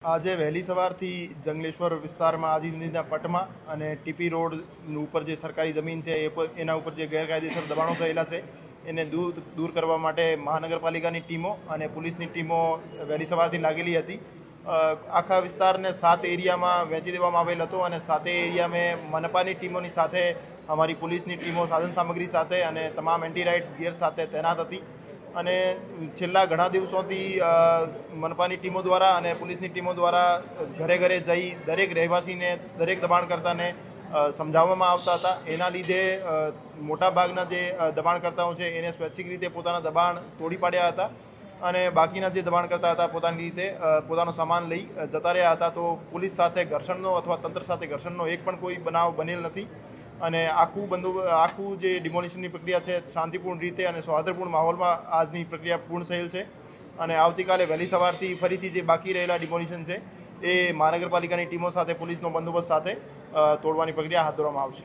આજે વહેલી સવારથી જંગલેશ્વર વિસ્તારમાં આજીંદીના પટમાં અને ટીપી રોડ ઉપર જે સરકારી જમીન છે એના ઉપર જે ગેરકાયદેસર દબાણો થયેલા છે એને દૂર કરવા માટે મહાનગરપાલિકાની ટીમો અને પોલીસની ટીમો વહેલી સવારથી લાગેલી હતી। આખા વિસ્તારને 7 એરિયામાં વહેંચી દેવામાં આવેલ હતો અને 7 એરિયામાં મનપાની ટીમોની સાથે અમારી પોલીસની ટીમો સાધન સામગ્રી સાથે અને તમામ એન્ટી રાઇટ્સ ગિયર સાથે તૈનાત હતી। અને છેલ્લા ઘણા દિવસોથી મનપાની ટીમો દ્વારા અને પોલીસની ટીમો દ્વારા ઘરે ઘરે જઈ દરેક રહેવાસીને દરેક દબાણકર્તાને સમજાવવામાં આવતા હતા। એના લીધે મોટાભાગના જે દબાણકર્તાઓ છે એને સ્વૈચ્છિક રીતે પોતાના દબાણ તોડી પાડ્યા હતા અને બાકીના જે દબાણકર્તા હતા પોતાની રીતે પોતાનો સામાન લઈ જતા રહ્યા હતા। તો પોલીસ સાથે ઘર્ષણનો અથવા તંત્ર સાથે ઘર્ષણનો એક પણ કોઈ બનાવ બનેલ નથી અને આખું જે ડિમોલિશનની પ્રક્રિયા છે શાંતિપૂર્ણ રીતે અને સૌહાર્દપૂર્ણ માહોલમાં આજની પ્રક્રિયા પૂર્ણ થયેલ છે અને આવતીકાલે વહેલી સવારથી ફરીથી જે બાકી રહેલા ડિમોલિશન છે એ મહાનગરપાલિકાની ટીમો સાથે પોલીસનો બંદોબસ્ત સાથે તોડવાની પ્રક્રિયા હાથ ધરવામાં આવશે।